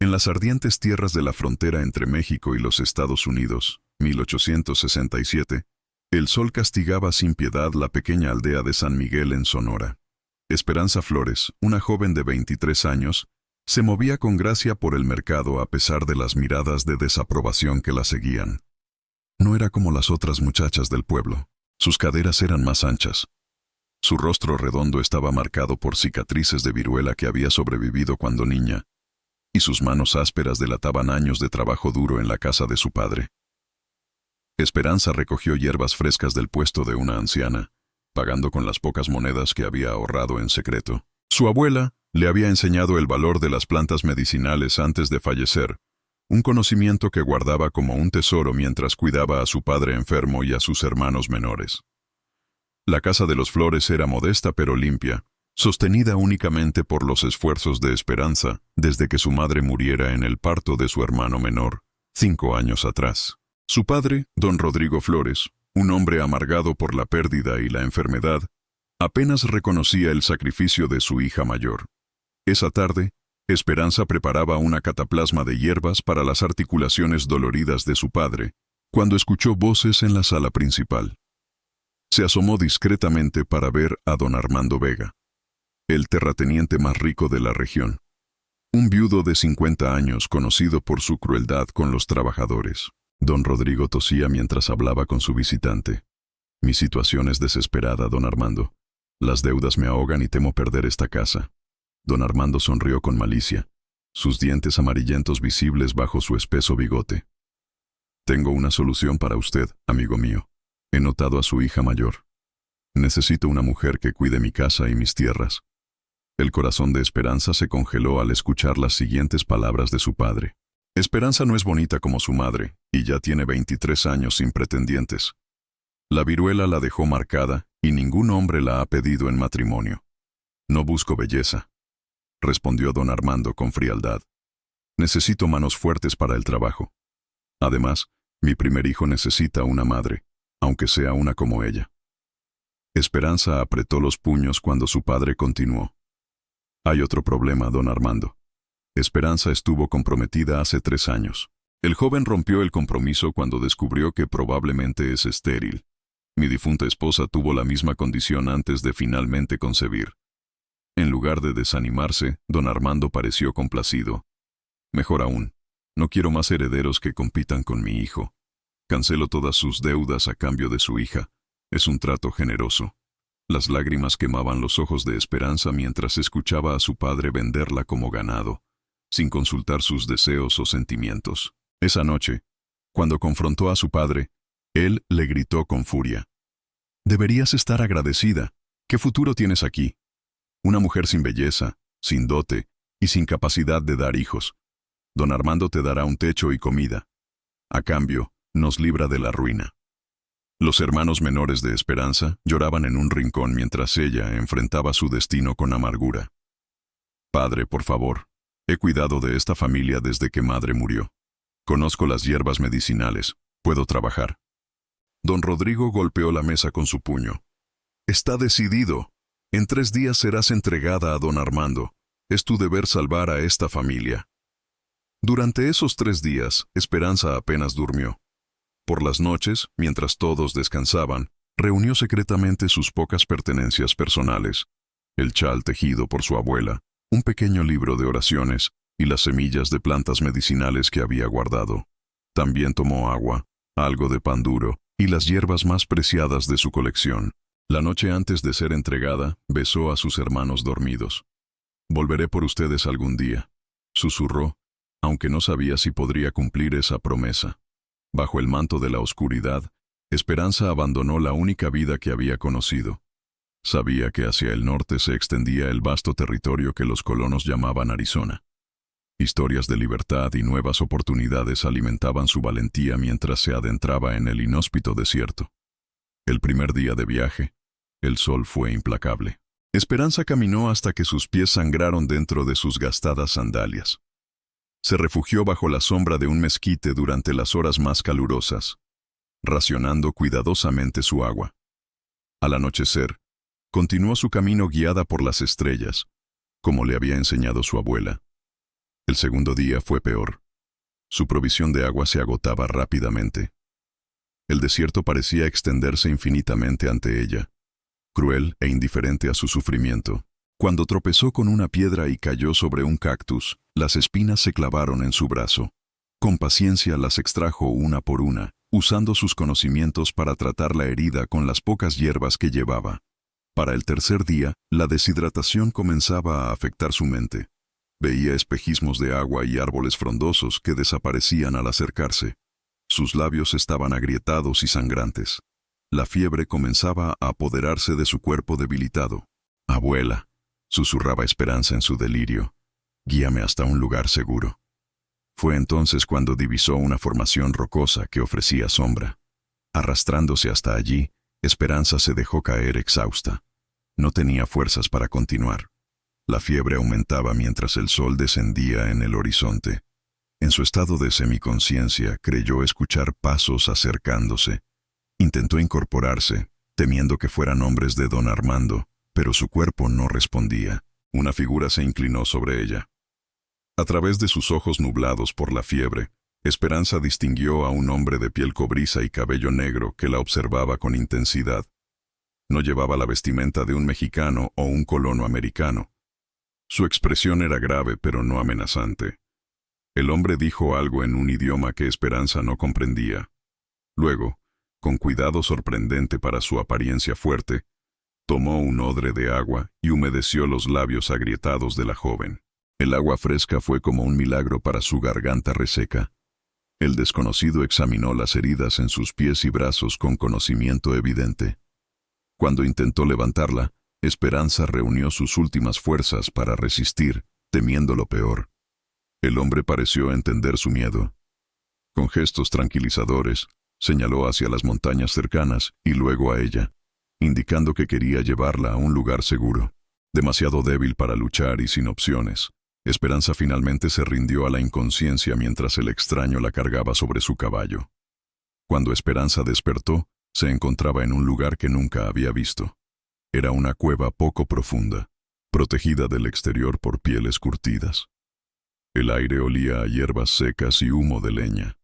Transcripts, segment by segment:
En las ardientes tierras de la frontera entre México y los Estados Unidos, 1867, el sol castigaba sin piedad la pequeña aldea de San Miguel en Sonora. Esperanza Flores, una joven de 23 años, se movía con gracia por el mercado a pesar de las miradas de desaprobación que la seguían. No era como las otras muchachas del pueblo. Sus caderas eran más anchas. Su rostro redondo estaba marcado por cicatrices de viruela que había sobrevivido cuando niña, y sus manos ásperas delataban años de trabajo duro en la casa de su padre. Esperanza recogió hierbas frescas del puesto de una anciana, pagando con las pocas monedas que había ahorrado en secreto. Su abuela le había enseñado el valor de las plantas medicinales antes de fallecer, un conocimiento que guardaba como un tesoro mientras cuidaba a su padre enfermo y a sus hermanos menores. La casa de los Flores era modesta pero limpia, sostenida únicamente por los esfuerzos de Esperanza desde que su madre muriera en el parto de su hermano menor, 5 años atrás. Su padre, don Rodrigo Flores, un hombre amargado por la pérdida y la enfermedad, apenas reconocía el sacrificio de su hija mayor. Esa tarde, Esperanza preparaba una cataplasma de hierbas para las articulaciones doloridas de su padre, cuando escuchó voces en la sala principal. Se asomó discretamente para ver a don Armando Vega, el terrateniente más rico de la región. Un viudo de 50 años conocido por su crueldad con los trabajadores. Don Rodrigo tosía mientras hablaba con su visitante. Mi situación es desesperada, don Armando. Las deudas me ahogan y temo perder esta casa. Don Armando sonrió con malicia, sus dientes amarillentos visibles bajo su espeso bigote. Tengo una solución para usted, amigo mío. He notado a su hija mayor. Necesito una mujer que cuide mi casa y mis tierras. El corazón de Esperanza se congeló al escuchar las siguientes palabras de su padre. Esperanza no es bonita como su madre, y ya tiene 23 años sin pretendientes. La viruela la dejó marcada, y ningún hombre la ha pedido en matrimonio. No busco belleza, respondió don Armando con frialdad. Necesito manos fuertes para el trabajo. Además, mi primer hijo necesita una madre, aunque sea una como ella. Esperanza apretó los puños cuando su padre continuó. Hay otro problema, don Armando. Esperanza estuvo comprometida hace 3 años. El joven rompió el compromiso cuando descubrió que probablemente es estéril. Mi difunta esposa tuvo la misma condición antes de finalmente concebir. En lugar de desanimarse, don Armando pareció complacido. Mejor aún, no quiero más herederos que compitan con mi hijo. Cancelo todas sus deudas a cambio de su hija. Es un trato generoso. Las lágrimas quemaban los ojos de Esperanza mientras escuchaba a su padre venderla como ganado, sin consultar sus deseos o sentimientos. Esa noche, cuando confrontó a su padre, él le gritó con furia. Deberías estar agradecida. ¿Qué futuro tienes aquí? Una mujer sin belleza, sin dote y sin capacidad de dar hijos. Don Armando te dará un techo y comida. A cambio, nos libra de la ruina. Los hermanos menores de Esperanza lloraban en un rincón mientras ella enfrentaba su destino con amargura. Padre, por favor, he cuidado de esta familia desde que madre murió. Conozco las hierbas medicinales, puedo trabajar. Don Rodrigo golpeó la mesa con su puño. Está decidido. En 3 días serás entregada a don Armando. Es tu deber salvar a esta familia. Durante esos 3 días, Esperanza apenas durmió. Por las noches, mientras todos descansaban, reunió secretamente sus pocas pertenencias personales, el chal tejido por su abuela, un pequeño libro de oraciones y las semillas de plantas medicinales que había guardado. También tomó agua, algo de pan duro y las hierbas más preciadas de su colección. La noche antes de ser entregada, besó a sus hermanos dormidos. Volveré por ustedes algún día, susurró, aunque no sabía si podría cumplir esa promesa. Bajo el manto de la oscuridad, Esperanza abandonó la única vida que había conocido. Sabía que hacia el norte se extendía el vasto territorio que los colonos llamaban Arizona. Historias de libertad y nuevas oportunidades alimentaban su valentía mientras se adentraba en el inhóspito desierto. El primer día de viaje, el sol fue implacable. Esperanza caminó hasta que sus pies sangraron dentro de sus gastadas sandalias. Se refugió bajo la sombra de un mezquite durante las horas más calurosas, racionando cuidadosamente su agua. Al anochecer, continuó su camino guiada por las estrellas, como le había enseñado su abuela. El segundo día fue peor. Su provisión de agua se agotaba rápidamente. El desierto parecía extenderse infinitamente ante ella, cruel e indiferente a su sufrimiento. Cuando tropezó con una piedra y cayó sobre un cactus, las espinas se clavaron en su brazo. Con paciencia las extrajo una por una, usando sus conocimientos para tratar la herida con las pocas hierbas que llevaba. Para el tercer día, la deshidratación comenzaba a afectar su mente. Veía espejismos de agua y árboles frondosos que desaparecían al acercarse. Sus labios estaban agrietados y sangrantes. La fiebre comenzaba a apoderarse de su cuerpo debilitado. «Abuela», susurraba Esperanza en su delirio, «guíame hasta un lugar seguro». Fue entonces cuando divisó una formación rocosa que ofrecía sombra. Arrastrándose hasta allí, Esperanza se dejó caer exhausta. No tenía fuerzas para continuar. La fiebre aumentaba mientras el sol descendía en el horizonte. En su estado de semiconciencia, creyó escuchar pasos acercándose. Intentó incorporarse, temiendo que fueran hombres de don Armando, pero su cuerpo no respondía. Una figura se inclinó sobre ella. A través de sus ojos nublados por la fiebre, Esperanza distinguió a un hombre de piel cobriza y cabello negro que la observaba con intensidad. No llevaba la vestimenta de un mexicano o un colono americano. Su expresión era grave pero no amenazante. El hombre dijo algo en un idioma que Esperanza no comprendía. Luego, con cuidado sorprendente para su apariencia fuerte, tomó un odre de agua y humedeció los labios agrietados de la joven. El agua fresca fue como un milagro para su garganta reseca. El desconocido examinó las heridas en sus pies y brazos con conocimiento evidente. Cuando intentó levantarla, Esperanza reunió sus últimas fuerzas para resistir, temiendo lo peor. El hombre pareció entender su miedo. Con gestos tranquilizadores, señaló hacia las montañas cercanas y luego a ella, indicando que quería llevarla a un lugar seguro. Demasiado débil para luchar y sin opciones, Esperanza finalmente se rindió a la inconsciencia mientras el extraño la cargaba sobre su caballo. Cuando Esperanza despertó, se encontraba en un lugar que nunca había visto. Era una cueva poco profunda, protegida del exterior por pieles curtidas. El aire olía a hierbas secas y humo de leña.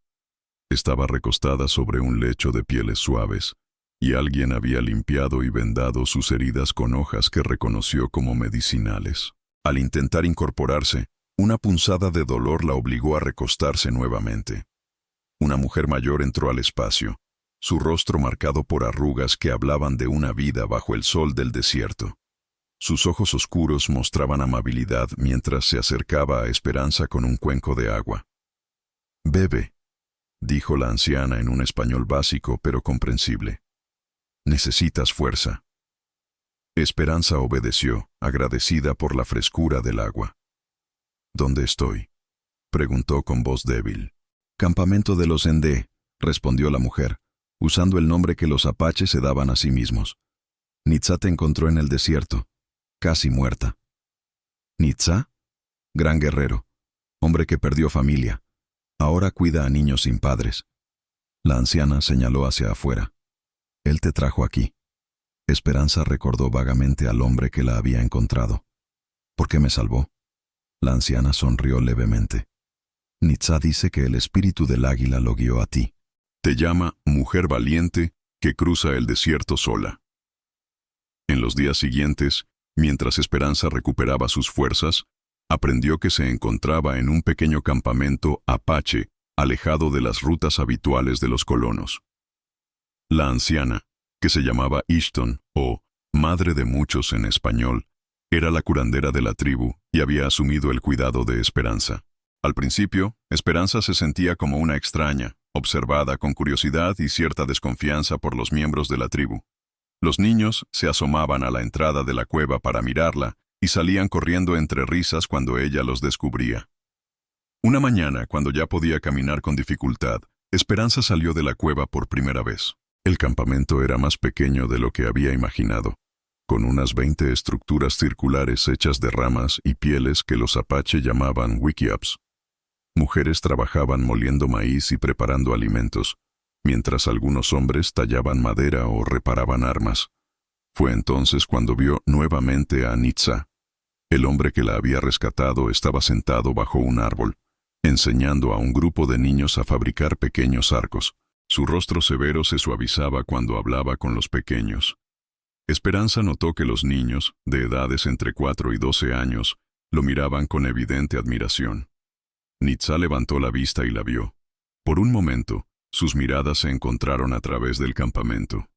Estaba recostada sobre un lecho de pieles suaves, y alguien había limpiado y vendado sus heridas con hojas que reconoció como medicinales. Al intentar incorporarse, una punzada de dolor la obligó a recostarse nuevamente. Una mujer mayor entró al espacio, su rostro marcado por arrugas que hablaban de una vida bajo el sol del desierto. Sus ojos oscuros mostraban amabilidad mientras se acercaba a Esperanza con un cuenco de agua. «Bebe», dijo la anciana en un español básico pero comprensible. «Necesitas fuerza». Esperanza obedeció, agradecida por la frescura del agua. «¿Dónde estoy?», preguntó con voz débil. «Campamento de los Endé», respondió la mujer, usando el nombre que los apaches se daban a sí mismos. «Nitzá te encontró en el desierto, casi muerta». «¿Nitzá?», gran guerrero, hombre que perdió familia. Ahora cuida a niños sin padres. La anciana señaló hacia afuera. «Él te trajo aquí». Esperanza recordó vagamente al hombre que la había encontrado. «¿Por qué me salvó?». La anciana sonrió levemente. «Nitzá dice que el espíritu del águila lo guió a ti. Te llama mujer valiente que cruza el desierto sola». En los días siguientes, mientras Esperanza recuperaba sus fuerzas, aprendió que se encontraba en un pequeño campamento apache, alejado de las rutas habituales de los colonos. La anciana, que se llamaba Ishton, o madre de muchos en español, era la curandera de la tribu y había asumido el cuidado de Esperanza. Al principio, Esperanza se sentía como una extraña, observada con curiosidad y cierta desconfianza por los miembros de la tribu. Los niños se asomaban a la entrada de la cueva para mirarla y salían corriendo entre risas cuando ella los descubría. Una mañana, cuando ya podía caminar con dificultad, Esperanza salió de la cueva por primera vez. El campamento era más pequeño de lo que había imaginado, con unas 20 estructuras circulares hechas de ramas y pieles que los apache llamaban wikiups. Mujeres trabajaban moliendo maíz y preparando alimentos, mientras algunos hombres tallaban madera o reparaban armas. Fue entonces cuando vio nuevamente a Nitzá. El hombre que la había rescatado estaba sentado bajo un árbol, enseñando a un grupo de niños a fabricar pequeños arcos. Su rostro severo se suavizaba cuando hablaba con los pequeños. Esperanza notó que los niños, de edades entre 4 y 12 años, lo miraban con evidente admiración. Nitzá levantó la vista y la vio. Por un momento, sus miradas se encontraron a través del campamento.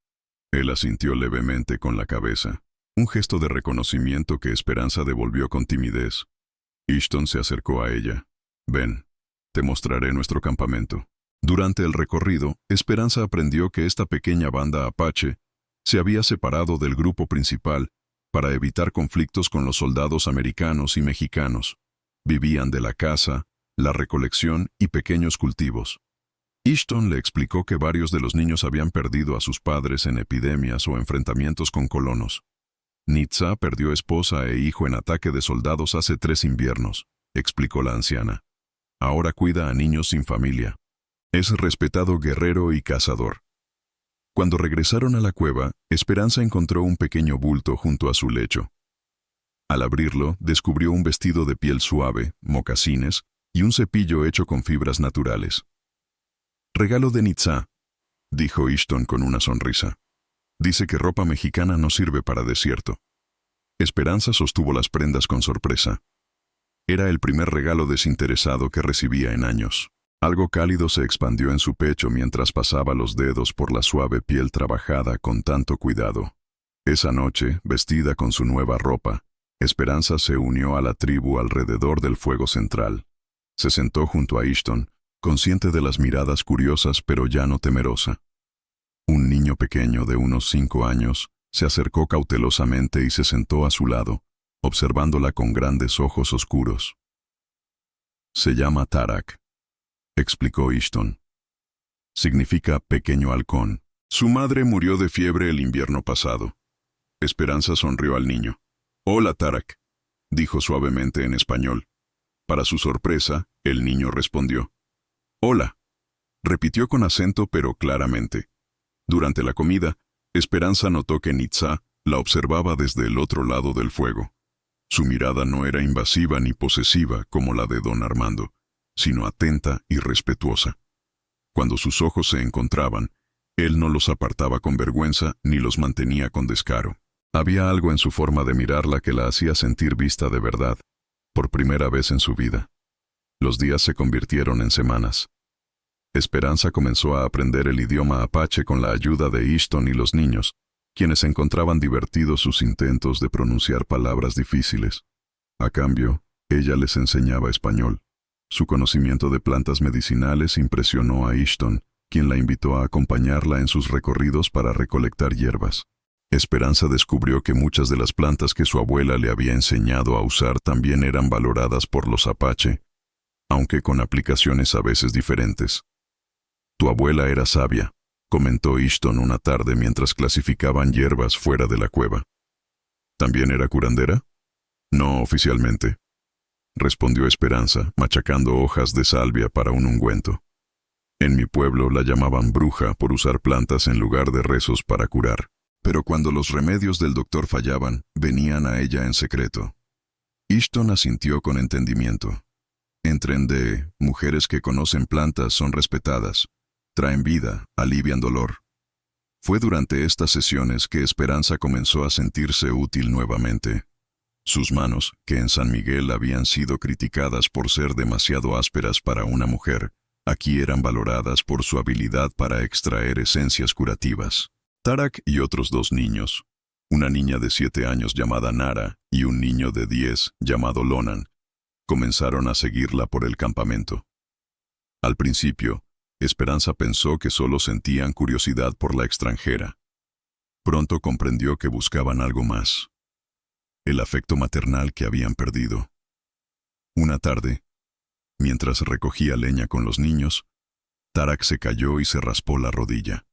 Él asintió levemente con la cabeza, un gesto de reconocimiento que Esperanza devolvió con timidez. Ishton se acercó a ella. «Ven, te mostraré nuestro campamento». Durante el recorrido, Esperanza aprendió que esta pequeña banda apache se había separado del grupo principal para evitar conflictos con los soldados americanos y mexicanos. Vivían de la caza, la recolección y pequeños cultivos. Ishton le explicó que varios de los niños habían perdido a sus padres en epidemias o enfrentamientos con colonos. Nitzá perdió esposa e hijo en ataque de soldados hace 3 inviernos, explicó la anciana. Ahora cuida a niños sin familia. Es respetado guerrero y cazador. Cuando regresaron a la cueva, Esperanza encontró un pequeño bulto junto a su lecho. Al abrirlo, descubrió un vestido de piel suave, mocasines y un cepillo hecho con fibras naturales. «Regalo de Nitzá», dijo Ishton con una sonrisa. «Dice que ropa mexicana no sirve para desierto». Esperanza sostuvo las prendas con sorpresa. Era el primer regalo desinteresado que recibía en años. Algo cálido se expandió en su pecho mientras pasaba los dedos por la suave piel trabajada con tanto cuidado. Esa noche, vestida con su nueva ropa, Esperanza se unió a la tribu alrededor del fuego central. Se sentó junto a Ishton, consciente de las miradas curiosas pero ya no temerosa. Un niño pequeño de unos 5 años se acercó cautelosamente y se sentó a su lado, observándola con grandes ojos oscuros. «Se llama Tarak», explicó Ishton. «Significa pequeño halcón. Su madre murió de fiebre el invierno pasado». Esperanza sonrió al niño. «Hola, Tarak», dijo suavemente en español. Para su sorpresa, el niño respondió. «Hola», repitió con acento pero claramente. Durante la comida, Esperanza notó que Nitzá la observaba desde el otro lado del fuego. Su mirada no era invasiva ni posesiva como la de don Armando, sino atenta y respetuosa. Cuando sus ojos se encontraban, él no los apartaba con vergüenza ni los mantenía con descaro. Había algo en su forma de mirarla que la hacía sentir vista de verdad, por primera vez en su vida. Los días se convirtieron en semanas. Esperanza comenzó a aprender el idioma apache con la ayuda de Ishton y los niños, quienes encontraban divertidos sus intentos de pronunciar palabras difíciles. A cambio, ella les enseñaba español. Su conocimiento de plantas medicinales impresionó a Ishton, quien la invitó a acompañarla en sus recorridos para recolectar hierbas. Esperanza descubrió que muchas de las plantas que su abuela le había enseñado a usar también eran valoradas por los apache, aunque con aplicaciones a veces diferentes. «Tu abuela era sabia», comentó Ishton una tarde mientras clasificaban hierbas fuera de la cueva. «¿También era curandera?» «No oficialmente», respondió Esperanza, machacando hojas de salvia para un ungüento. «En mi pueblo la llamaban bruja por usar plantas en lugar de rezos para curar. Pero cuando los remedios del doctor fallaban, venían a ella en secreto». Ishton asintió con entendimiento. «Entendé, mujeres que conocen plantas son respetadas, traen vida, alivian dolor». Fue durante estas sesiones que Esperanza comenzó a sentirse útil nuevamente. Sus manos, que en San Miguel habían sido criticadas por ser demasiado ásperas para una mujer, aquí eran valoradas por su habilidad para extraer esencias curativas. Tarak y otros 2 niños, una niña de 7 años llamada Nara y un niño de 10 llamado Lonan, comenzaron a seguirla por el campamento. Al principio, Esperanza pensó que solo sentían curiosidad por la extranjera. Pronto comprendió que buscaban algo más: el afecto maternal que habían perdido. Una tarde, mientras recogía leña con los niños, Tarak se cayó y se raspó la rodilla.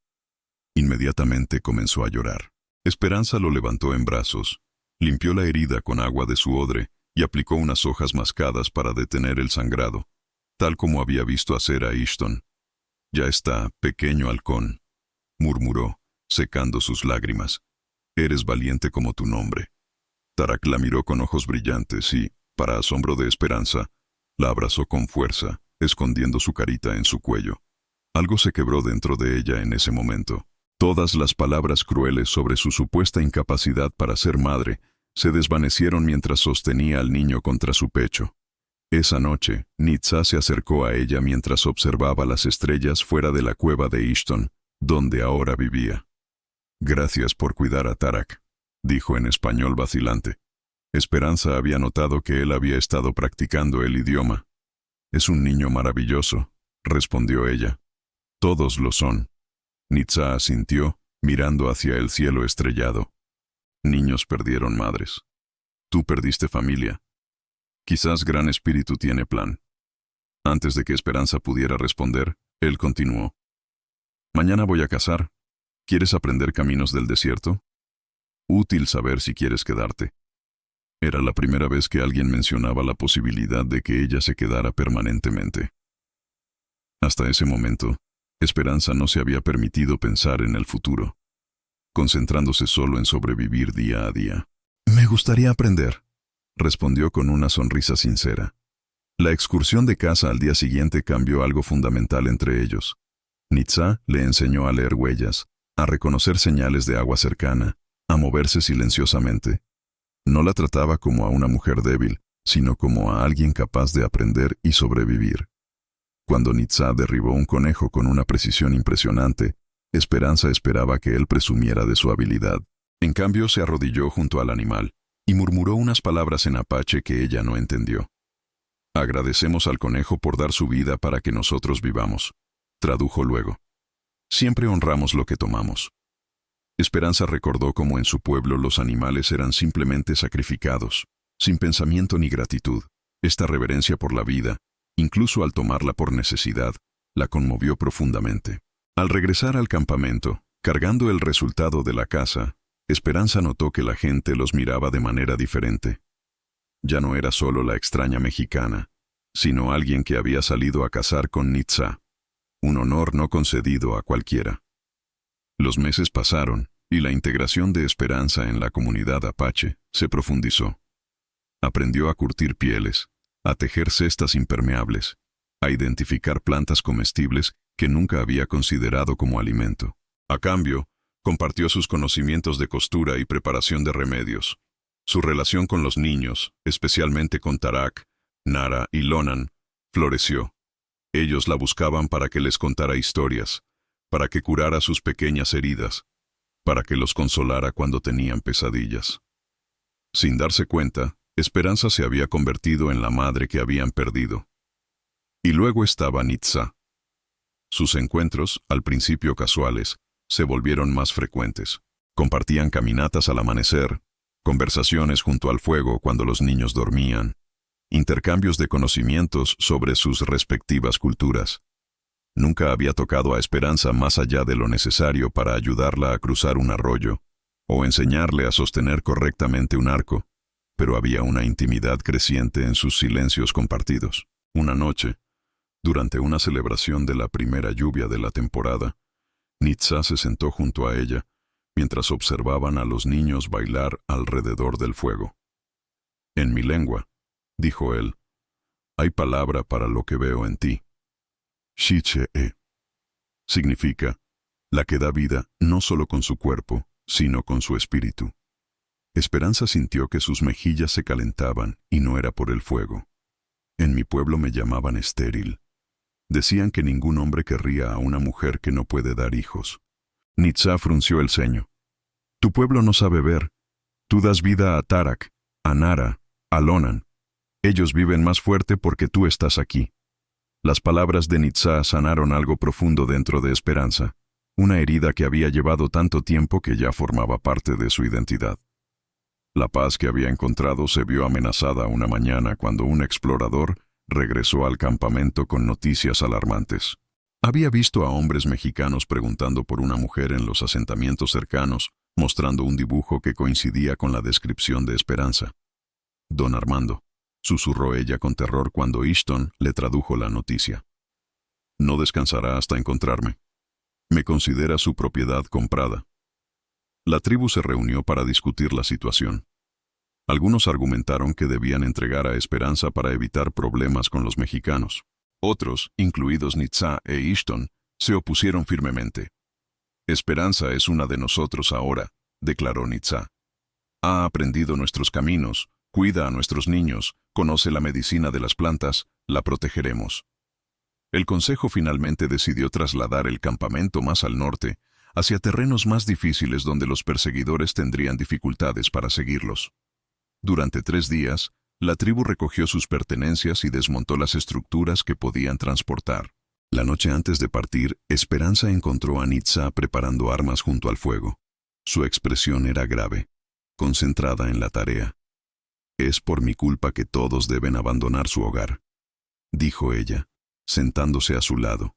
Inmediatamente comenzó a llorar. Esperanza lo levantó en brazos, limpió la herida con agua de su odre y aplicó unas hojas mascadas para detener el sangrado, tal como había visto hacer a Ishton. «Ya está, pequeño halcón», murmuró, secando sus lágrimas. «Eres valiente como tu nombre». Tarak la miró con ojos brillantes y, para asombro de Esperanza, la abrazó con fuerza, escondiendo su carita en su cuello. Algo se quebró dentro de ella en ese momento. Todas las palabras crueles sobre su supuesta incapacidad para ser madre se desvanecieron mientras sostenía al niño contra su pecho. Esa noche, Nitzá se acercó a ella mientras observaba las estrellas fuera de la cueva de Ishton, donde ahora vivía. «Gracias por cuidar a Tarak», dijo en español vacilante. Esperanza había notado que él había estado practicando el idioma. «Es un niño maravilloso», respondió ella. «Todos lo son». Nitzá asintió, mirando hacia el cielo estrellado. «Niños perdieron madres. Tú perdiste familia. Quizás Gran Espíritu tiene plan». Antes de que Esperanza pudiera responder, él continuó. «Mañana voy a cazar. ¿Quieres aprender caminos del desierto? Útil saber si quieres quedarte». Era la primera vez que alguien mencionaba la posibilidad de que ella se quedara permanentemente. Hasta ese momento, Esperanza no se había permitido pensar en el futuro, concentrándose solo en sobrevivir día a día. «Me gustaría aprender», respondió con una sonrisa sincera. La excursión de caza al día siguiente cambió algo fundamental entre ellos. Nitzá le enseñó a leer huellas, a reconocer señales de agua cercana, a moverse silenciosamente. No la trataba como a una mujer débil, sino como a alguien capaz de aprender y sobrevivir. Cuando Nitzá derribó un conejo con una precisión impresionante, Esperanza esperaba que él presumiera de su habilidad. En cambio, se arrodilló junto al animal y murmuró unas palabras en apache que ella no entendió. «Agradecemos al conejo por dar su vida para que nosotros vivamos», tradujo luego. «Siempre honramos lo que tomamos». Esperanza recordó cómo en su pueblo los animales eran simplemente sacrificados, sin pensamiento ni gratitud. Esta reverencia por la vida, incluso al tomarla por necesidad, la conmovió profundamente. Al regresar al campamento, cargando el resultado de la caza, Esperanza notó que la gente los miraba de manera diferente. Ya no era solo la extraña mexicana, sino alguien que había salido a cazar con Nitzá, un honor no concedido a cualquiera. Los meses pasaron, y la integración de Esperanza en la comunidad apache se profundizó. Aprendió a curtir pieles, a tejer cestas impermeables, a identificar plantas comestibles que nunca había considerado como alimento. A cambio, compartió sus conocimientos de costura y preparación de remedios. Su relación con los niños, especialmente con Tarak, Nara y Lonan, floreció. Ellos la buscaban para que les contara historias, para que curara sus pequeñas heridas, para que los consolara cuando tenían pesadillas. Sin darse cuenta, Esperanza se había convertido en la madre que habían perdido. Y luego estaba Nitzá. Sus encuentros, al principio casuales, se volvieron más frecuentes. Compartían caminatas al amanecer, conversaciones junto al fuego cuando los niños dormían, intercambios de conocimientos sobre sus respectivas culturas. Nunca había tocado a Esperanza más allá de lo necesario para ayudarla a cruzar un arroyo, o enseñarle a sostener correctamente un arco, pero había una intimidad creciente en sus silencios compartidos. Una noche, durante una celebración de la primera lluvia de la temporada, Nitzá se sentó junto a ella, mientras observaban a los niños bailar alrededor del fuego. «En mi lengua», dijo él, «hay palabra para lo que veo en ti. Shiche-e. Significa, la que da vida no solo con su cuerpo, sino con su espíritu». Esperanza sintió que sus mejillas se calentaban, y no era por el fuego. «En mi pueblo me llamaban estéril. Decían que ningún hombre querría a una mujer que no puede dar hijos». Nitzá frunció el ceño. «Tu pueblo no sabe ver. Tú das vida a Tarak, a Nara, a Lonan. Ellos viven más fuerte porque tú estás aquí». Las palabras de Nitzá sanaron algo profundo dentro de Esperanza, una herida que había llevado tanto tiempo que ya formaba parte de su identidad. La paz que había encontrado se vio amenazada una mañana cuando un explorador regresó al campamento con noticias alarmantes. Había visto a hombres mexicanos preguntando por una mujer en los asentamientos cercanos, mostrando un dibujo que coincidía con la descripción de Esperanza. «Don Armando», susurró ella con terror cuando Ishton le tradujo la noticia. «No descansará hasta encontrarme. Me considera su propiedad comprada». La tribu se reunió para discutir la situación. Algunos argumentaron que debían entregar a Esperanza para evitar problemas con los mexicanos. Otros, incluidos Nitzá e Ishton, se opusieron firmemente. Esperanza es una de nosotros ahora, declaró Nitzá. Ha aprendido nuestros caminos, cuida a nuestros niños, conoce la medicina de las plantas, la protegeremos. El consejo finalmente decidió trasladar el campamento más al norte, hacia terrenos más difíciles donde los perseguidores tendrían dificultades para seguirlos. Durante 3 días, la tribu recogió sus pertenencias y desmontó las estructuras que podían transportar. La noche antes de partir, Esperanza encontró a Nitzá preparando armas junto al fuego. Su expresión era grave, concentrada en la tarea. «Es por mi culpa que todos deben abandonar su hogar», dijo ella, sentándose a su lado.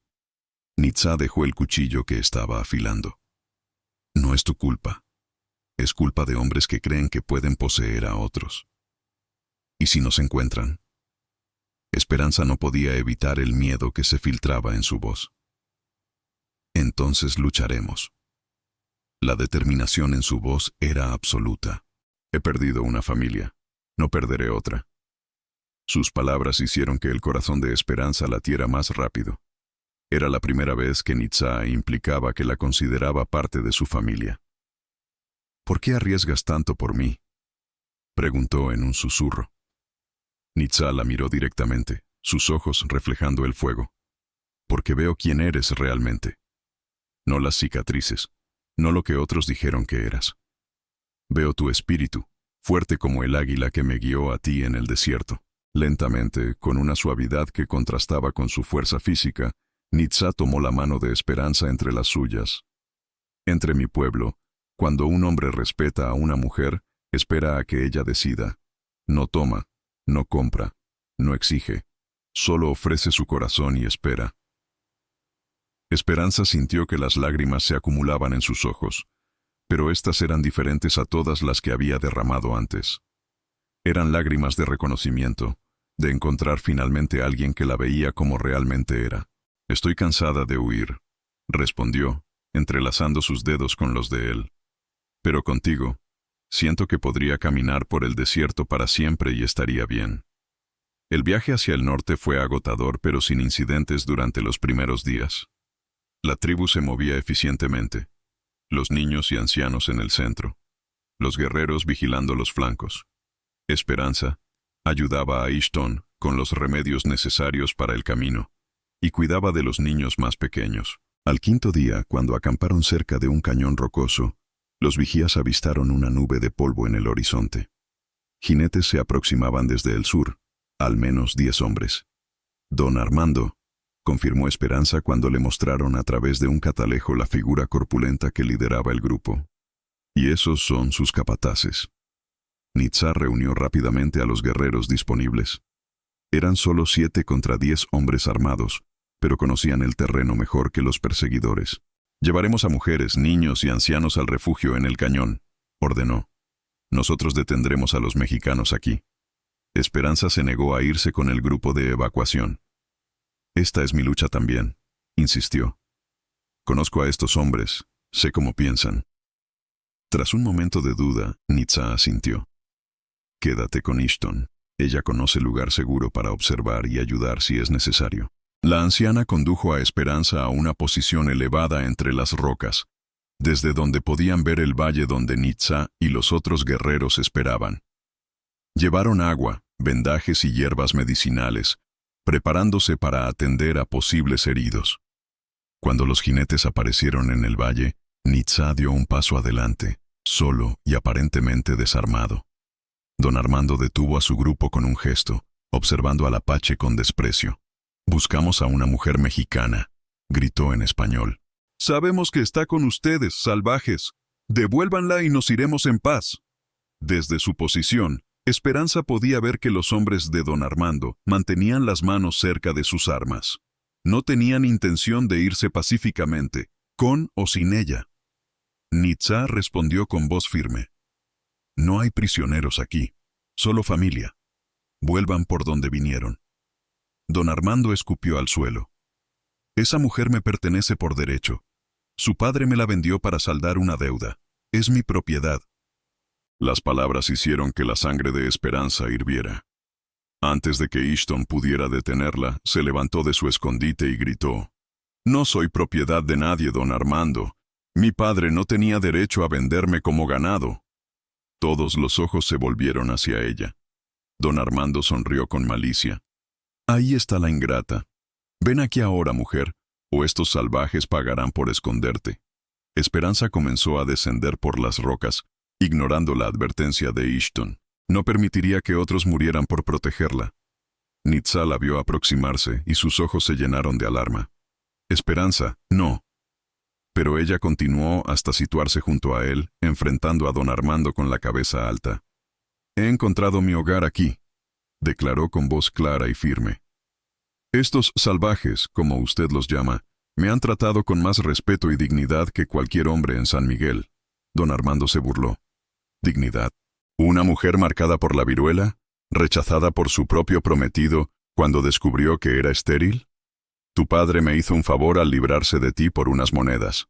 Nitzá dejó el cuchillo que estaba afilando. «No es tu culpa. Es culpa de hombres que creen que pueden poseer a otros. ¿Y si nos encuentran?» Esperanza no podía evitar el miedo que se filtraba en su voz. «Entonces lucharemos». La determinación en su voz era absoluta. «He perdido una familia. No perderé otra». Sus palabras hicieron que el corazón de Esperanza latiera más rápido. Era la primera vez que Nitzá implicaba que la consideraba parte de su familia. «¿Por qué arriesgas tanto por mí?», preguntó en un susurro. Nitzá la miró directamente, sus ojos reflejando el fuego. «Porque veo quién eres realmente. No las cicatrices, no lo que otros dijeron que eras. Veo tu espíritu, fuerte como el águila que me guió a ti en el desierto». Lentamente, con una suavidad que contrastaba con su fuerza física, Nitzá tomó la mano de Esperanza entre las suyas. «Entre mi pueblo, cuando un hombre respeta a una mujer, espera a que ella decida. No toma, no compra, no exige, solo ofrece su corazón y espera». Esperanza sintió que las lágrimas se acumulaban en sus ojos, pero éstas eran diferentes a todas las que había derramado antes. Eran lágrimas de reconocimiento, de encontrar finalmente a alguien que la veía como realmente era. «Estoy cansada de huir», respondió, entrelazando sus dedos con los de él. «Pero contigo, siento que podría caminar por el desierto para siempre y estaría bien». El viaje hacia el norte fue agotador pero sin incidentes durante los primeros días. La tribu se movía eficientemente, los niños y ancianos en el centro, los guerreros vigilando los flancos. Esperanza ayudaba a Ishton con los remedios necesarios para el camino y cuidaba de los niños más pequeños. Al 5.º día, cuando acamparon cerca de un cañón rocoso, los vigías avistaron una nube de polvo en el horizonte. Jinetes se aproximaban desde el sur, al menos 10 hombres. «Don Armando», confirmó Esperanza cuando le mostraron a través de un catalejo la figura corpulenta que lideraba el grupo. «Y esos son sus capataces». Nitzá reunió rápidamente a los guerreros disponibles. Eran solo 7 contra 10 hombres armados, pero conocían el terreno mejor que los perseguidores. «Llevaremos a mujeres, niños y ancianos al refugio en el cañón», ordenó. «Nosotros detendremos a los mexicanos aquí». Esperanza se negó a irse con el grupo de evacuación. «Esta es mi lucha también», insistió. «Conozco a estos hombres, sé cómo piensan». Tras un momento de duda, Nitzá asintió. «Quédate con Ishton. Ella conoce lugar seguro para observar y ayudar si es necesario». La anciana condujo a Esperanza a una posición elevada entre las rocas, desde donde podían ver el valle donde Nitzá y los otros guerreros esperaban. Llevaron agua, vendajes y hierbas medicinales, preparándose para atender a posibles heridos. Cuando los jinetes aparecieron en el valle, Nitzá dio un paso adelante, solo y aparentemente desarmado. Don Armando detuvo a su grupo con un gesto, observando al apache con desprecio. «Buscamos a una mujer mexicana», gritó en español. «Sabemos que está con ustedes, salvajes. Devuélvanla y nos iremos en paz». Desde su posición, Esperanza podía ver que los hombres de don Armando mantenían las manos cerca de sus armas. No tenían intención de irse pacíficamente, con o sin ella. Nitzá respondió con voz firme. «No hay prisioneros aquí, solo familia. Vuelvan por donde vinieron». Don Armando escupió al suelo. «Esa mujer me pertenece por derecho. Su padre me la vendió para saldar una deuda. Es mi propiedad». Las palabras hicieron que la sangre de Esperanza hirviera. Antes de que Ishton pudiera detenerla, se levantó de su escondite y gritó: «No soy propiedad de nadie, don Armando. Mi padre no tenía derecho a venderme como ganado». Todos los ojos se volvieron hacia ella. Don Armando sonrió con malicia. «Ahí está la ingrata. Ven aquí ahora, mujer, o estos salvajes pagarán por esconderte». Esperanza comenzó a descender por las rocas, ignorando la advertencia de Ishton. No permitiría que otros murieran por protegerla. Nitzá la vio aproximarse y sus ojos se llenaron de alarma. «Esperanza, no». Pero ella continuó hasta situarse junto a él, enfrentando a don Armando con la cabeza alta. «He encontrado mi hogar aquí», declaró con voz clara y firme. «Estos salvajes, como usted los llama, me han tratado con más respeto y dignidad que cualquier hombre en San Miguel». Don Armando se burló. «¿Dignidad? ¿Una mujer marcada por la viruela, rechazada por su propio prometido cuando descubrió que era estéril? Tu padre me hizo un favor al librarse de ti por unas monedas».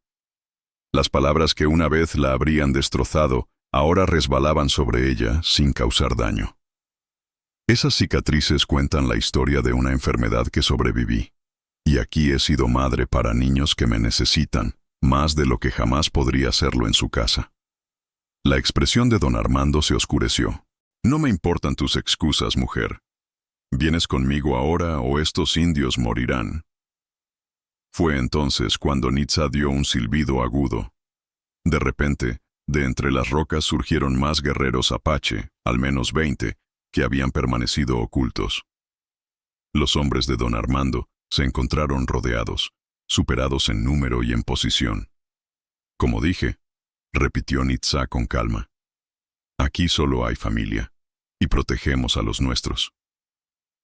Las palabras que una vez la habrían destrozado ahora resbalaban sobre ella sin causar daño. «Esas cicatrices cuentan la historia de una enfermedad que sobreviví. Y aquí he sido madre para niños que me necesitan, más de lo que jamás podría serlo en su casa». La expresión de don Armando se oscureció. «No me importan tus excusas, mujer. ¿Vienes conmigo ahora o estos indios morirán?» Fue entonces cuando Nitzá dio un silbido agudo. De repente, de entre las rocas surgieron más guerreros apache, al menos 20, que habían permanecido ocultos. Los hombres de don Armando se encontraron rodeados, superados en número y en posición. «Como dije», repitió Nitzá con calma, «aquí solo hay familia, y protegemos a los nuestros».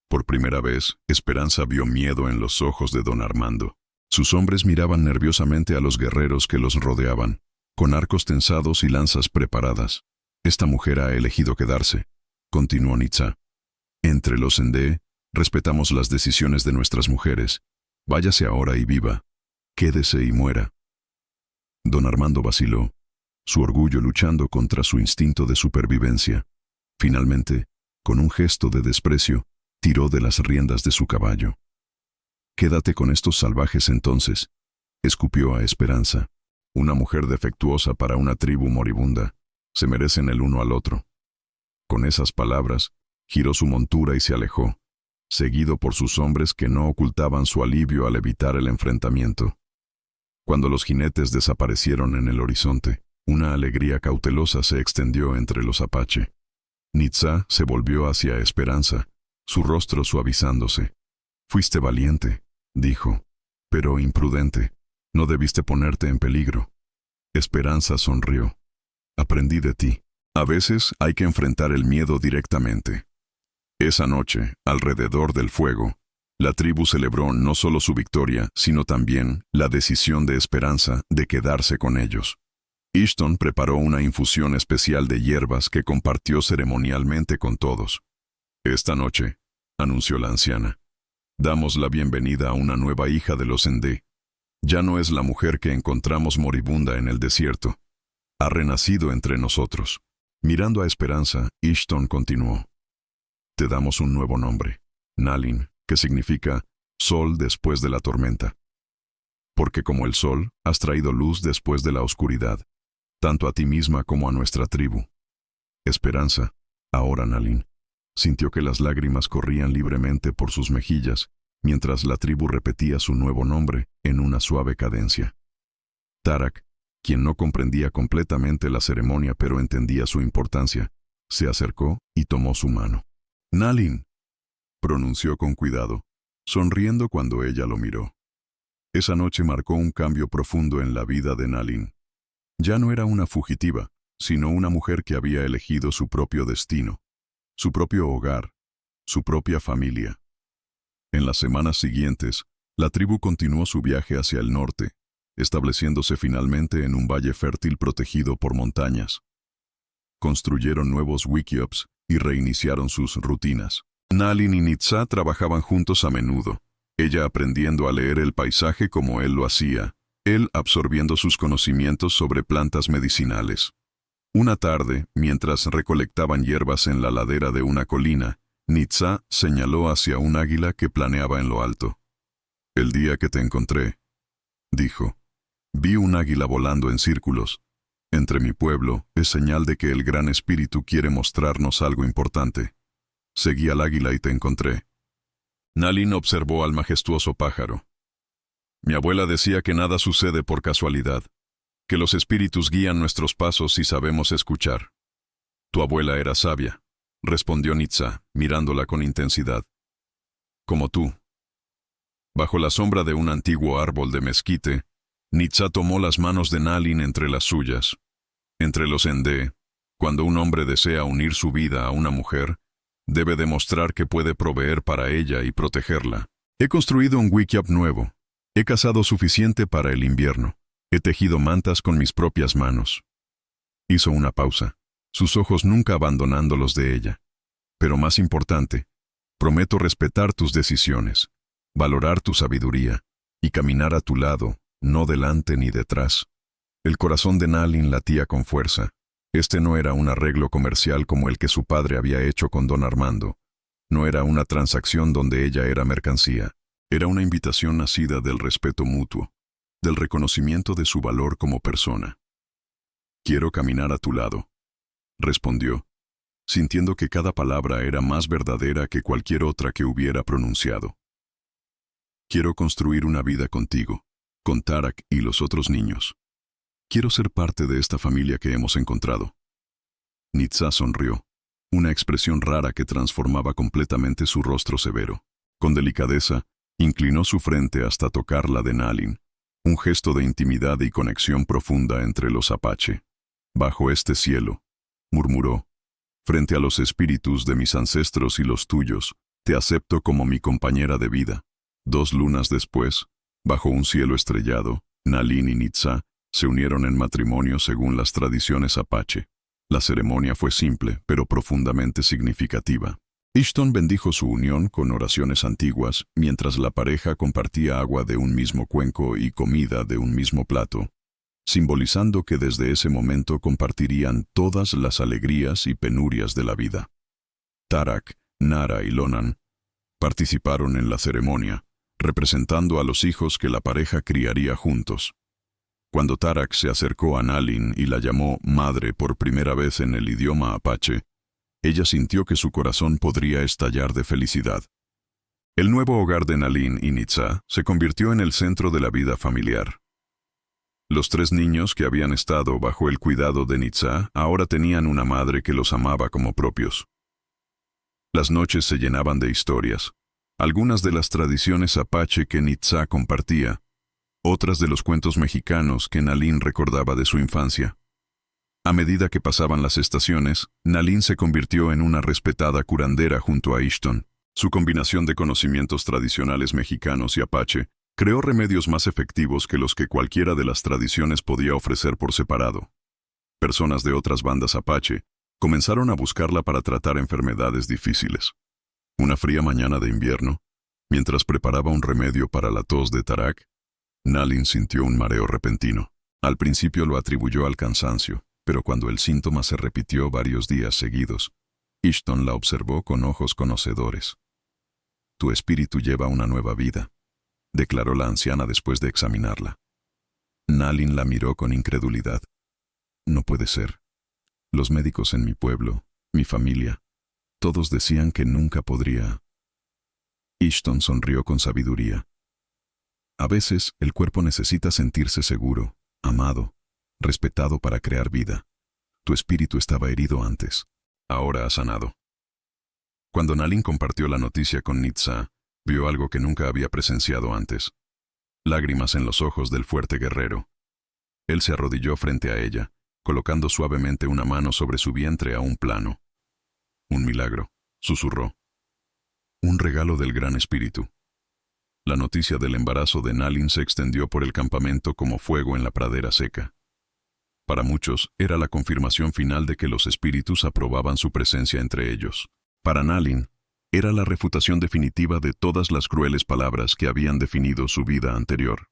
Por primera vez, Esperanza vio miedo en los ojos de don Armando. Sus hombres miraban nerviosamente a los guerreros que los rodeaban, con arcos tensados y lanzas preparadas. «Esta mujer ha elegido quedarse», continuó Nitzá. «Entre los Endé, respetamos las decisiones de nuestras mujeres. Váyase ahora y viva. Quédese y muera». Don Armando vaciló, su orgullo luchando contra su instinto de supervivencia. Finalmente, con un gesto de desprecio, tiró de las riendas de su caballo. «Quédate con estos salvajes entonces», escupió a Esperanza. «Una mujer defectuosa para una tribu moribunda. Se merecen el uno al otro». Con esas palabras, giró su montura y se alejó, seguido por sus hombres que no ocultaban su alivio al evitar el enfrentamiento. Cuando los jinetes desaparecieron en el horizonte, una alegría cautelosa se extendió entre los apache. Nitzá se volvió hacia Esperanza, su rostro suavizándose. «Fuiste valiente», dijo, «pero imprudente. No debiste ponerte en peligro». Esperanza sonrió. «Aprendí de ti. A veces hay que enfrentar el miedo directamente». Esa noche, alrededor del fuego, la tribu celebró no solo su victoria, sino también la decisión de Esperanza de quedarse con ellos. Ishton preparó una infusión especial de hierbas que compartió ceremonialmente con todos. «Esta noche», anunció la anciana, «damos la bienvenida a una nueva hija de los Endé. Ya no es la mujer que encontramos moribunda en el desierto. Ha renacido entre nosotros». Mirando a Esperanza, Ishton continuó: «Te damos un nuevo nombre, Nalin, que significa sol después de la tormenta. Porque como el sol, has traído luz después de la oscuridad, tanto a ti misma como a nuestra tribu». Esperanza, ahora Nalin, sintió que las lágrimas corrían libremente por sus mejillas, mientras la tribu repetía su nuevo nombre en una suave cadencia. Tarak, quien no comprendía completamente la ceremonia pero entendía su importancia, se acercó y tomó su mano. «Nalin», pronunció con cuidado, sonriendo cuando ella lo miró. Esa noche marcó un cambio profundo en la vida de Nalin. Ya no era una fugitiva, sino una mujer que había elegido su propio destino, su propio hogar, su propia familia. En las semanas siguientes, la tribu continuó su viaje hacia el norte, estableciéndose finalmente en un valle fértil protegido por montañas. Construyeron nuevos wickiups y reiniciaron sus rutinas. Nalin y Nitzá trabajaban juntos a menudo, ella aprendiendo a leer el paisaje como él lo hacía, él absorbiendo sus conocimientos sobre plantas medicinales. Una tarde, mientras recolectaban hierbas en la ladera de una colina, Nitzá señaló hacia un águila que planeaba en lo alto. «El día que te encontré», dijo, «vi un águila volando en círculos. Entre mi pueblo es señal de que el Gran Espíritu quiere mostrarnos algo importante. Seguí al águila y te encontré». Nalin observó al majestuoso pájaro. «Mi abuela decía que nada sucede por casualidad, que los espíritus guían nuestros pasos si sabemos escuchar». «Tu abuela era sabia», respondió Nitzá, mirándola con intensidad. «Como tú». Bajo la sombra de un antiguo árbol de mezquite, Nitzá tomó las manos de Nalin entre las suyas. Entre los Endé, cuando un hombre desea unir su vida a una mujer, debe demostrar que puede proveer para ella y protegerla. «He construido un wickiup nuevo. He cazado suficiente para el invierno. He tejido mantas con mis propias manos». Hizo una pausa, sus ojos nunca abandonando los de ella. «Pero más importante, prometo respetar tus decisiones, valorar tu sabiduría y caminar a tu lado, no delante ni detrás». El corazón de Nalin latía con fuerza. Este no era un arreglo comercial como el que su padre había hecho con don Armando. No era una transacción donde ella era mercancía. Era una invitación nacida del respeto mutuo, del reconocimiento de su valor como persona. «Quiero caminar a tu lado», respondió, sintiendo que cada palabra era más verdadera que cualquier otra que hubiera pronunciado. «Quiero construir una vida contigo, con Tarak y los otros niños. Quiero ser parte de esta familia que hemos encontrado». Nitzá sonrió, una expresión rara que transformaba completamente su rostro severo. Con delicadeza, inclinó su frente hasta tocar la de Nalin, un gesto de intimidad y conexión profunda entre los apache. «Bajo este cielo», murmuró, «frente a los espíritus de mis ancestros y los tuyos, te acepto como mi compañera de vida». 2 lunas después, bajo un cielo estrellado, Nalin y Nitzá se unieron en matrimonio según las tradiciones apache. La ceremonia fue simple, pero profundamente significativa. Ishton bendijo su unión con oraciones antiguas, mientras la pareja compartía agua de un mismo cuenco y comida de un mismo plato, simbolizando que desde ese momento compartirían todas las alegrías y penurias de la vida. Tarak, Nara y Lonan participaron en la ceremonia, representando a los hijos que la pareja criaría juntos. Cuando Tarak se acercó a Nalin y la llamó madre por primera vez en el idioma apache, ella sintió que su corazón podría estallar de felicidad. El nuevo hogar de Nalin y Nitzá se convirtió en el centro de la vida familiar. Los 3 niños que habían estado bajo el cuidado de Nitzá ahora tenían una madre que los amaba como propios. Las noches se llenaban de historias, algunas de las tradiciones apache que Nitzá compartía, otras de los cuentos mexicanos que Nalin recordaba de su infancia. A medida que pasaban las estaciones, Nalin se convirtió en una respetada curandera junto a Ishton. Su combinación de conocimientos tradicionales mexicanos y apache creó remedios más efectivos que los que cualquiera de las tradiciones podía ofrecer por separado. Personas de otras bandas apache comenzaron a buscarla para tratar enfermedades difíciles. Una fría mañana de invierno, mientras preparaba un remedio para la tos de Tarak, Nalin sintió un mareo repentino. Al principio lo atribuyó al cansancio, pero cuando el síntoma se repitió varios días seguidos, Ishton la observó con ojos conocedores. «Tu espíritu lleva una nueva vida», declaró la anciana después de examinarla. Nalin la miró con incredulidad. «No puede ser. Los médicos en mi pueblo, mi familia, todos decían que nunca podría». Ishton sonrió con sabiduría. «A veces el cuerpo necesita sentirse seguro, amado, respetado para crear vida. Tu espíritu estaba herido antes. Ahora ha sanado». Cuando Nalin compartió la noticia con Nitzá, vio algo que nunca había presenciado antes. Lágrimas en los ojos del fuerte guerrero. Él se arrodilló frente a ella, colocando suavemente una mano sobre su vientre a un plano. «Un milagro», susurró. «Un regalo del Gran Espíritu». La noticia del embarazo de Nalin se extendió por el campamento como fuego en la pradera seca. Para muchos, era la confirmación final de que los espíritus aprobaban su presencia entre ellos. Para Nalin, era la refutación definitiva de todas las crueles palabras que habían definido su vida anterior.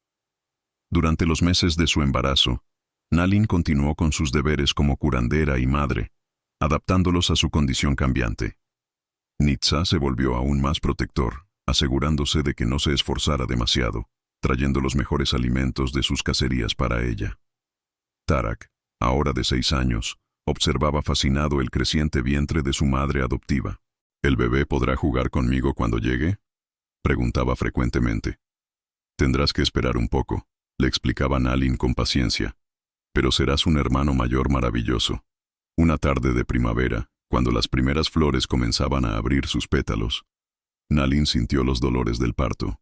Durante los meses de su embarazo, Nalin continuó con sus deberes como curandera y madre, adaptándolos a su condición cambiante. Nitsa se volvió aún más protector, asegurándose de que no se esforzara demasiado, trayendo los mejores alimentos de sus cacerías para ella. Tarak, ahora de 6 años, observaba fascinado el creciente vientre de su madre adoptiva. ¿El bebé podrá jugar conmigo cuando llegue?, preguntaba frecuentemente. Tendrás que esperar un poco, le explicaba Nalin con paciencia. Pero serás un hermano mayor maravilloso. Una tarde de primavera, cuando las primeras flores comenzaban a abrir sus pétalos, Nalin sintió los dolores del parto.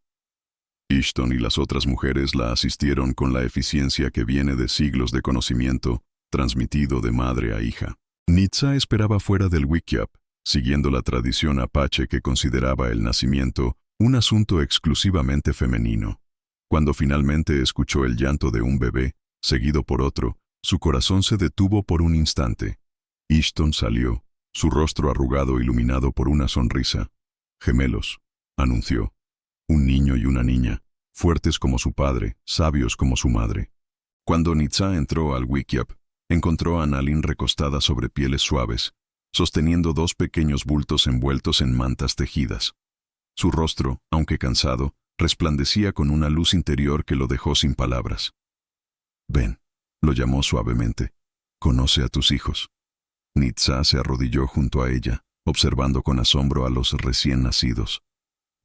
Ishton y las otras mujeres la asistieron con la eficiencia que viene de siglos de conocimiento, transmitido de madre a hija. Nitsa esperaba fuera del Wikiap, siguiendo la tradición apache que consideraba el nacimiento un asunto exclusivamente femenino. Cuando finalmente escuchó el llanto de un bebé, seguido por otro, su corazón se detuvo por un instante. Ishton salió, su rostro arrugado iluminado por una sonrisa. «Gemelos», anunció. «Un niño y una niña, fuertes como su padre, sabios como su madre». Cuando Nitsa entró al Wikiap, encontró a Nalin recostada sobre pieles suaves, sosteniendo 2 pequeños bultos envueltos en mantas tejidas. Su rostro, aunque cansado, resplandecía con una luz interior que lo dejó sin palabras. «Ven», lo llamó suavemente. «Conoce a tus hijos». Nitsa se arrodilló junto a ella, observando con asombro a los recién nacidos.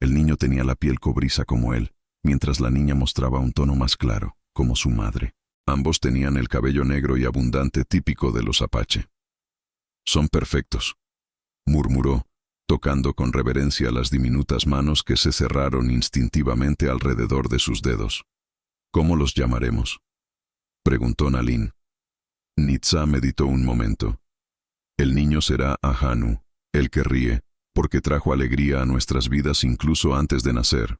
El niño tenía la piel cobriza como él, mientras la niña mostraba un tono más claro, como su madre. Ambos tenían el cabello negro y abundante típico de los apache. «Son perfectos», murmuró, tocando con reverencia las diminutas manos que se cerraron instintivamente alrededor de sus dedos. «¿Cómo los llamaremos?», preguntó Nalin. Nitsa meditó un momento. «El niño será Ahanu, el que ríe, porque trajo alegría a nuestras vidas incluso antes de nacer.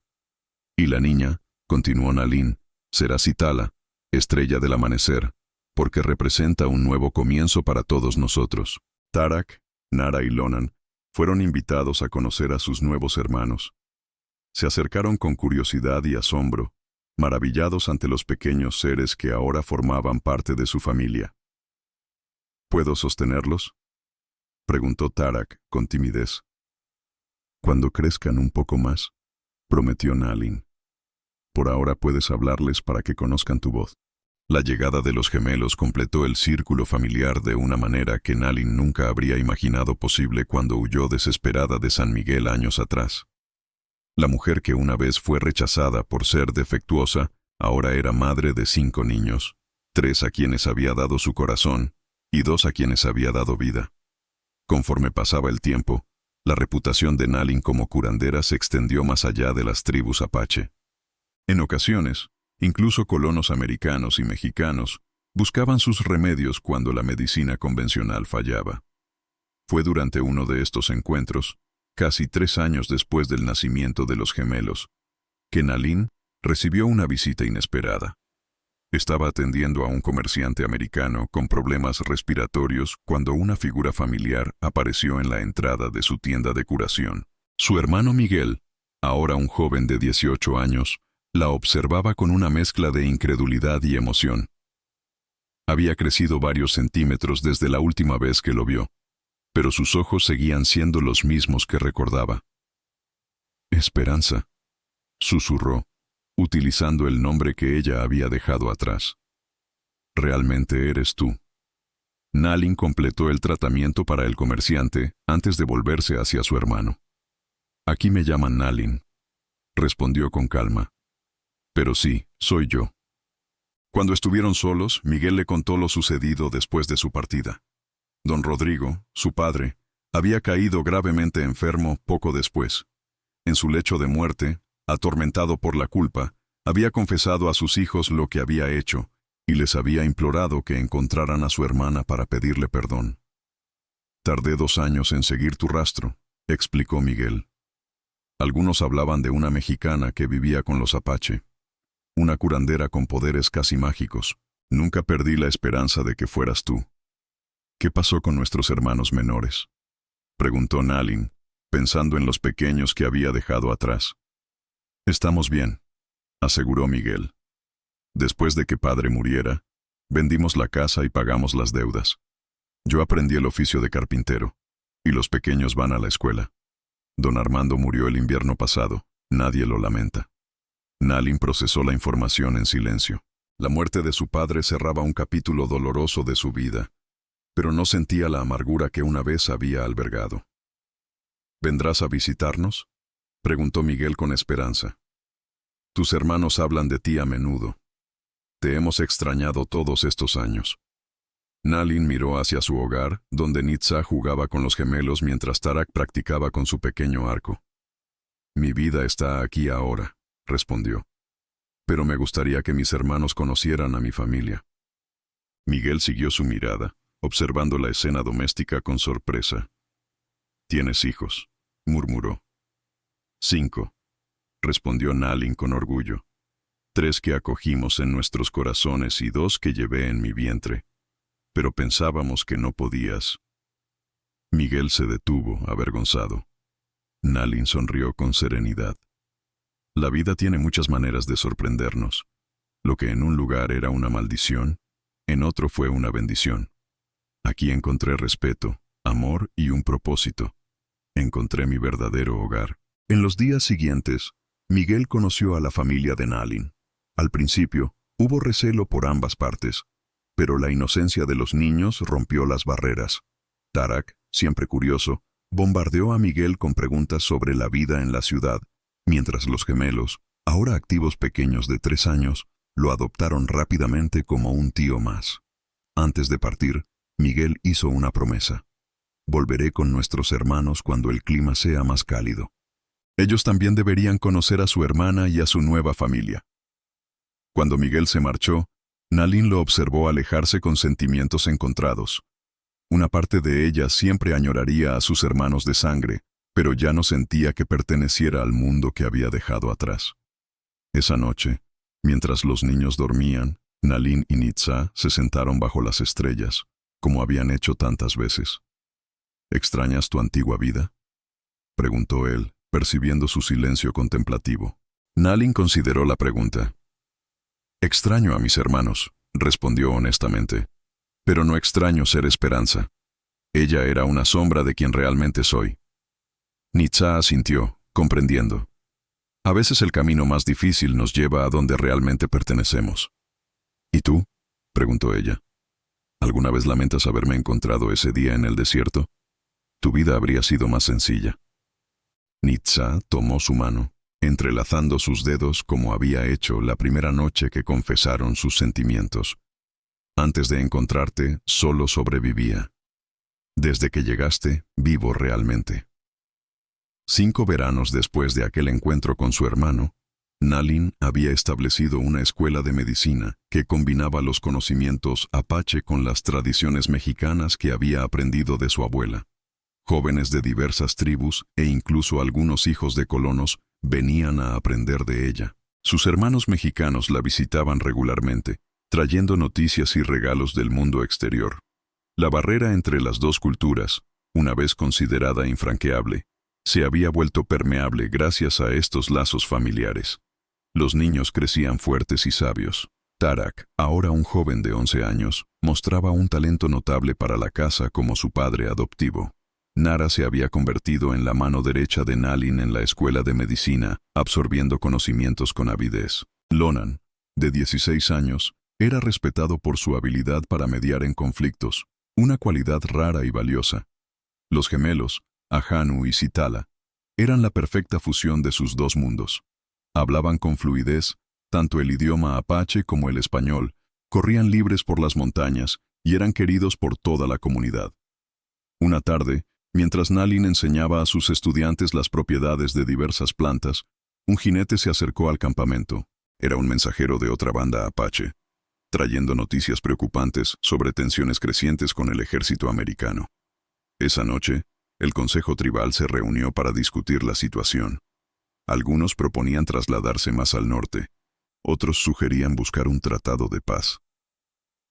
Y la niña», continuó Nalin, «será Sitala, estrella del amanecer, porque representa un nuevo comienzo para todos nosotros». Tarak, Nara y Lonan fueron invitados a conocer a sus nuevos hermanos. Se acercaron con curiosidad y asombro, maravillados ante los pequeños seres que ahora formaban parte de su familia. «¿Puedo sostenerlos?», preguntó Tarak con timidez. «Cuando crezcan un poco más», prometió Nalin. «Por ahora puedes hablarles para que conozcan tu voz». La llegada de los gemelos completó el círculo familiar de una manera que Nalin nunca habría imaginado posible cuando huyó desesperada de San Miguel años atrás. La mujer que una vez fue rechazada por ser defectuosa, ahora era madre de 5 niños, 3 a quienes había dado su corazón y 2 a quienes había dado vida. Conforme pasaba el tiempo, la reputación de Nalin como curandera se extendió más allá de las tribus apache. En ocasiones, incluso colonos americanos y mexicanos buscaban sus remedios cuando la medicina convencional fallaba. Fue durante uno de estos encuentros, casi 3 años después del nacimiento de los gemelos, que Nalin recibió una visita inesperada. Estaba atendiendo a un comerciante americano con problemas respiratorios cuando una figura familiar apareció en la entrada de su tienda de curación. Su hermano Miguel, ahora un joven de 18 años, la observaba con una mezcla de incredulidad y emoción. Había crecido varios centímetros desde la última vez que lo vio, pero sus ojos seguían siendo los mismos que recordaba. «Esperanza», susurró, utilizando el nombre que ella había dejado atrás. «Realmente eres tú». Nalin completó el tratamiento para el comerciante antes de volverse hacia su hermano. «Aquí me llaman Nalin», respondió con calma. «Pero sí, soy yo». Cuando estuvieron solos, Miguel le contó lo sucedido después de su partida. Don Rodrigo, su padre, había caído gravemente enfermo poco después. En su lecho de muerte, atormentado por la culpa, había confesado a sus hijos lo que había hecho y les había implorado que encontraran a su hermana para pedirle perdón. «Tardé 2 años en seguir tu rastro», explicó Miguel. «Algunos hablaban de una mexicana que vivía con los apache. Una curandera con poderes casi mágicos. Nunca perdí la esperanza de que fueras tú». «¿Qué pasó con nuestros hermanos menores?», preguntó Nalin, pensando en los pequeños que había dejado atrás. «Estamos bien», aseguró Miguel. «Después de que padre muriera, Vendimos la casa y pagamos las deudas. Yo aprendí el oficio de carpintero, y los pequeños van a la escuela. Don Armando murió el invierno pasado, nadie lo lamenta. Nalin procesó la información en silencio. La muerte de su padre cerraba un capítulo doloroso de su vida, pero no sentía la amargura que una vez había albergado. ¿Vendrás a visitarnos?, preguntó Miguel con esperanza. Tus hermanos hablan de ti a menudo. Te hemos extrañado todos estos años. Nalin miró hacia su hogar, donde Nitza jugaba con los gemelos mientras Tarak practicaba con su pequeño arco. Mi vida está aquí ahora, respondió. Pero me gustaría que mis hermanos conocieran a mi familia. Miguel siguió su mirada, observando la escena doméstica con sorpresa. ¿Tienes hijos?, murmuró. 5, respondió Nalin con orgullo. 3 que acogimos en nuestros corazones y 2 que llevé en mi vientre. Pero pensábamos que no podías. Miguel se detuvo, avergonzado. Nalin sonrió con serenidad. La vida tiene muchas maneras de sorprendernos. Lo que en un lugar era una maldición, en otro fue una bendición. Aquí encontré respeto, amor y un propósito. Encontré mi verdadero hogar. En los días siguientes, Miguel conoció a la familia de Nalin. Al principio, hubo recelo por ambas partes, pero la inocencia de los niños rompió las barreras. Tarak, siempre curioso, bombardeó a Miguel con preguntas sobre la vida en la ciudad, mientras los gemelos, ahora activos pequeños de 3 años, lo adoptaron rápidamente como un tío más. Antes de partir, Miguel hizo una promesa. Volveré con nuestros hermanos cuando el clima sea más cálido. Ellos también deberían conocer a su hermana y a su nueva familia. Cuando Miguel se marchó, Nalin lo observó alejarse con sentimientos encontrados. Una parte de ella siempre añoraría a sus hermanos de sangre, pero ya no sentía que perteneciera al mundo que había dejado atrás. Esa noche, mientras los niños dormían, Nalin y Nitza se sentaron bajo las estrellas, como habían hecho tantas veces. ¿Extrañas tu antigua vida?, preguntó él, percibiendo su silencio contemplativo. Nalin consideró la pregunta. Extraño a mis hermanos, respondió honestamente, pero no extraño ser Esperanza. Ella era una sombra de quien realmente soy. Nitza asintió, comprendiendo. A veces el camino más difícil nos lleva a donde realmente pertenecemos. ¿Y tú?, preguntó ella. ¿Alguna vez lamentas haberme encontrado ese día en el desierto? Tu vida habría sido más sencilla. Nitza tomó su mano, entrelazando sus dedos como había hecho la primera noche que confesaron sus sentimientos. Antes de encontrarte, solo sobrevivía. Desde que llegaste, vivo realmente. 5 veranos después de aquel encuentro con su hermano, Nalin había establecido una escuela de medicina que combinaba los conocimientos apache con las tradiciones mexicanas que había aprendido de su abuela. Jóvenes de diversas tribus e incluso algunos hijos de colonos venían a aprender de ella. Sus hermanos mexicanos la visitaban regularmente, trayendo noticias y regalos del mundo exterior. La barrera entre las dos culturas, una vez considerada infranqueable, se había vuelto permeable gracias a estos lazos familiares. Los niños crecían fuertes y sabios. Tarak, ahora un joven de 11 años, mostraba un talento notable para la caza como su padre adoptivo. Nara se había convertido en la mano derecha de Nalin en la escuela de medicina, absorbiendo conocimientos con avidez. Lonan, de 16 años, era respetado por su habilidad para mediar en conflictos, una cualidad rara y valiosa. Los gemelos, Ahanu y Sitala, eran la perfecta fusión de sus dos mundos. Hablaban con fluidez, tanto el idioma apache como el español, corrían libres por las montañas y eran queridos por toda la comunidad. Una tarde, mientras Nalin enseñaba a sus estudiantes las propiedades de diversas plantas, un jinete se acercó al campamento. Era un mensajero de otra banda apache, trayendo noticias preocupantes sobre tensiones crecientes con el ejército americano. Esa noche, el Consejo Tribal se reunió para discutir la situación. Algunos proponían trasladarse más al norte, otros sugerían buscar un tratado de paz.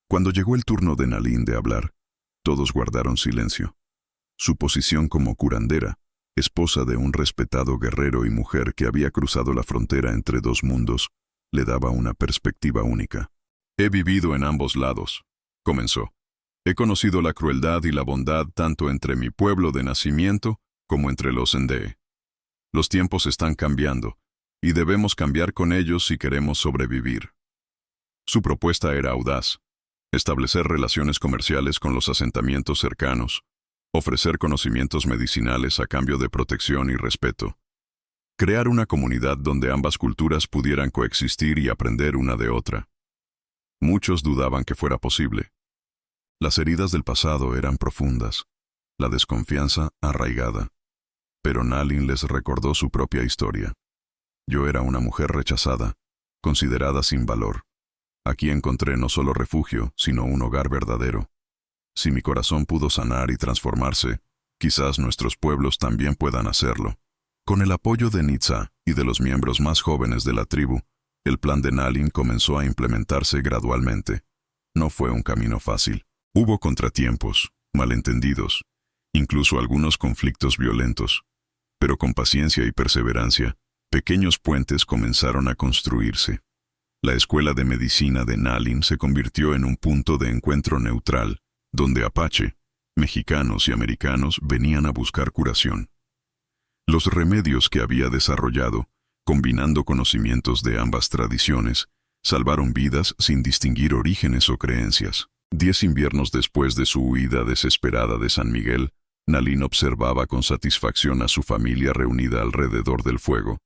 Cuando llegó el turno de Nalin de hablar, todos guardaron silencio. Su posición como curandera, esposa de un respetado guerrero y mujer que había cruzado la frontera entre dos mundos, le daba una perspectiva única. He vivido en ambos lados, comenzó. He conocido la crueldad y la bondad tanto entre mi pueblo de nacimiento como entre los Ndé. Los tiempos están cambiando, y debemos cambiar con ellos si queremos sobrevivir. Su propuesta era audaz: establecer relaciones comerciales con los asentamientos cercanos, ofrecer conocimientos medicinales a cambio de protección y respeto, crear una comunidad donde ambas culturas pudieran coexistir y aprender una de otra. Muchos dudaban que fuera posible. Las heridas del pasado eran profundas, la desconfianza arraigada. Pero Nalin les recordó su propia historia. Yo era una mujer rechazada, considerada sin valor. Aquí encontré no solo refugio, sino un hogar verdadero. Si mi corazón pudo sanar y transformarse, quizás nuestros pueblos también puedan hacerlo. Con el apoyo de Nitsa y de los miembros más jóvenes de la tribu, el plan de Nalin comenzó a implementarse gradualmente. No fue un camino fácil. Hubo contratiempos, malentendidos, incluso algunos conflictos violentos. Pero con paciencia y perseverancia, pequeños puentes comenzaron a construirse. La escuela de medicina de Nalin se convirtió en un punto de encuentro neutral, donde apache, mexicanos y americanos venían a buscar curación. Los remedios que había desarrollado, combinando conocimientos de ambas tradiciones, salvaron vidas sin distinguir orígenes o creencias. 10 inviernos después de su huida desesperada de San Miguel, Nalin observaba con satisfacción a su familia reunida alrededor del fuego.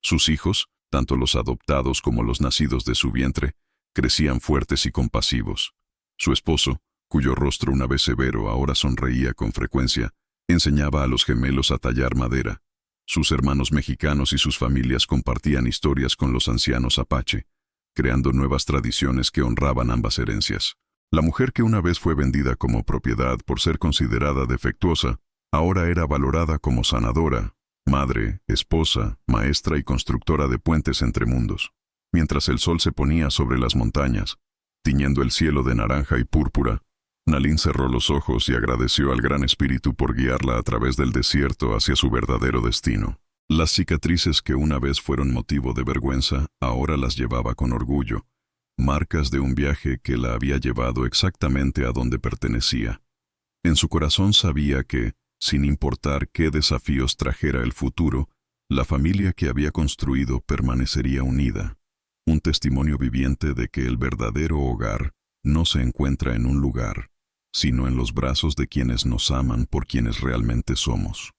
Sus hijos, tanto los adoptados como los nacidos de su vientre, crecían fuertes y compasivos. Su esposo, cuyo rostro una vez severo ahora sonreía con frecuencia, enseñaba a los gemelos a tallar madera. Sus hermanos mexicanos y sus familias compartían historias con los ancianos apache, creando nuevas tradiciones que honraban ambas herencias. La mujer que una vez fue vendida como propiedad por ser considerada defectuosa, ahora era valorada como sanadora, madre, esposa, maestra y constructora de puentes entre mundos. Mientras el sol se ponía sobre las montañas, tiñendo el cielo de naranja y púrpura, Nalin cerró los ojos y agradeció al Gran Espíritu por guiarla a través del desierto hacia su verdadero destino. Las cicatrices que una vez fueron motivo de vergüenza, ahora las llevaba con orgullo, marcas de un viaje que la había llevado exactamente a donde pertenecía. En su corazón sabía que, sin importar qué desafíos trajera el futuro, la familia que había construido permanecería unida. Un testimonio viviente de que el verdadero hogar no se encuentra en un lugar, sino en los brazos de quienes nos aman por quienes realmente somos.